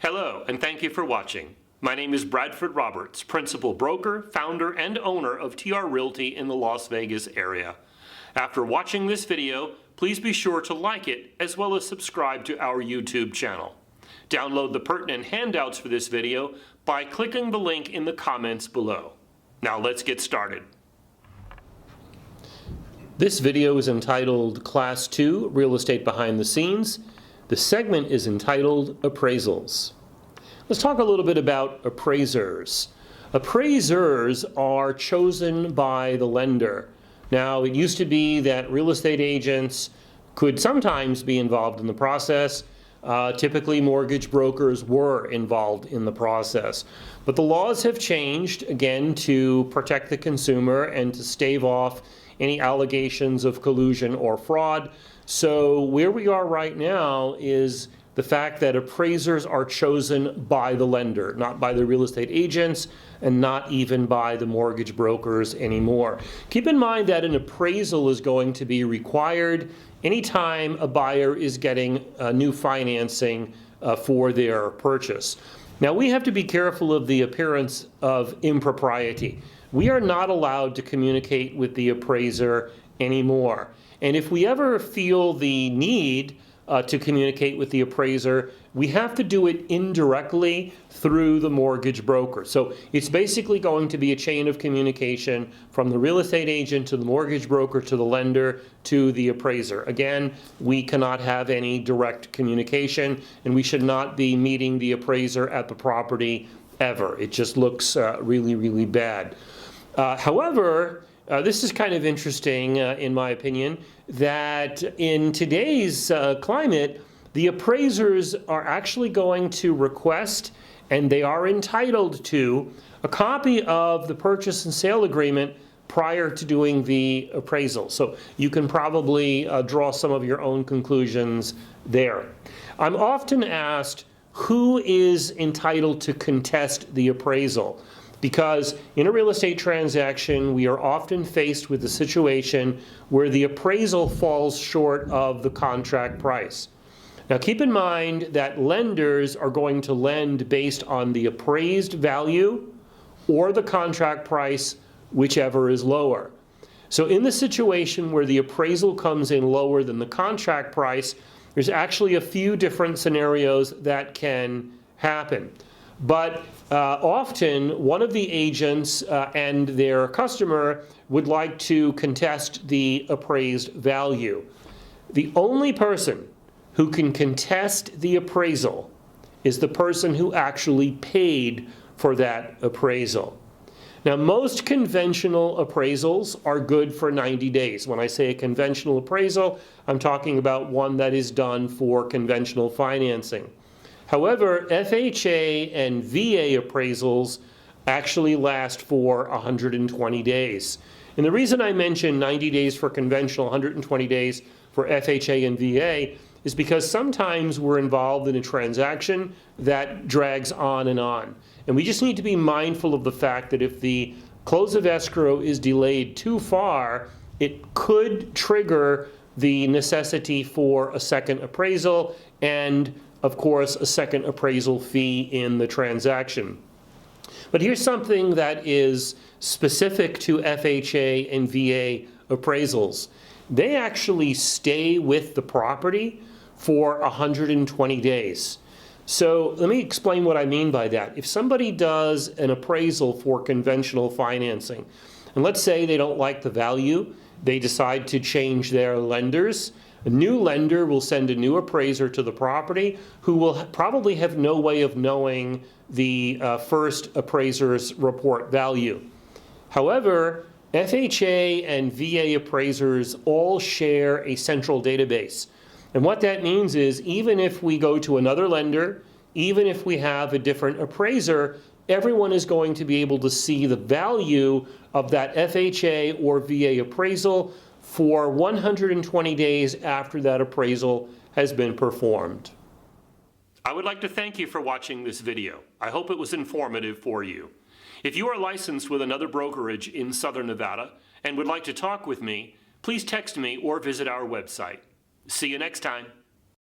Hello, and thank you for watching. My name is Bradford Roberts, Principal Broker, Founder, and Owner of TR Realty in the Las Vegas area. After watching this video, please be sure to like it as well as subscribe to our YouTube channel. Download the pertinent handouts for this video by clicking the link in the comments below. Now let's get started. This video is entitled Class 2 Real Estate Behind the Scenes. The segment is entitled Appraisals. Let's talk a little bit about appraisers. Appraisers are chosen by the lender. Now, it used to be that real estate agents could sometimes be involved in the process. Typically, mortgage brokers were involved in the process. But the laws have changed, again, to protect the consumer and to stave off any allegations of collusion or fraud. So where we are right now is the fact that appraisers are chosen by the lender, not by the real estate agents and not even by the mortgage brokers anymore. Keep in mind that an appraisal is going to be required anytime a buyer is getting new financing for their purchase. Now, we have to be careful of the appearance of impropriety. We are not allowed to communicate with the appraiser anymore. And if we ever feel the need to communicate with the appraiser, we have to do it indirectly through the mortgage broker. So it's basically going to be a chain of communication from the real estate agent to the mortgage broker to the lender to the appraiser. Again, we cannot have any direct communication, and we should not be meeting the appraiser at the property ever. It just looks really, really bad. However, this is kind of interesting, in my opinion, that in today's climate, the appraisers are actually going to request, and they are entitled to, a copy of the purchase and sale agreement prior to doing the appraisal. So you can probably draw some of your own conclusions there. I'm often asked, who is entitled to contest the appraisal? Because in a real estate transaction, we are often faced with a situation where the appraisal falls short of the contract price. Now, keep in mind that lenders are going to lend based on the appraised value or the contract price, whichever is lower. So in the situation where the appraisal comes in lower than the contract price, there's actually a few different scenarios that can happen. But often, one of the agents and their customer would like to contest the appraised value. The only person who can contest the appraisal is the person who actually paid for that appraisal. Now, most conventional appraisals are good for 90 days. When I say a conventional appraisal, I'm talking about one that is done for conventional financing. However, FHA and VA appraisals actually last for 120 days. And the reason I mention 90 days for conventional, 120 days for FHA and VA is because sometimes we're involved in a transaction that drags on. And we just need to be mindful of the fact that if the close of escrow is delayed too far, it could trigger the necessity for a second appraisal and, of course, a second appraisal fee in the transaction. But here's something that is specific to FHA and VA appraisals. They actually stay with the property for 120 days. So let me explain what I mean by that. If somebody does an appraisal for conventional financing, and let's say they don't like the value, they decide to change their lenders, a new lender will send a new appraiser to the property who will probably have no way of knowing the first appraiser's report value. However, FHA and VA appraisers all share a central database. And what that means is even if we go to another lender, even if we have a different appraiser, everyone is going to be able to see the value of that FHA or VA appraisal for 120 days after that appraisal has been performed. I would like to thank you for watching this video. I hope it was informative for you. If you are licensed with another brokerage in Southern Nevada and would like to talk with me, please text me or visit our website. See you next time.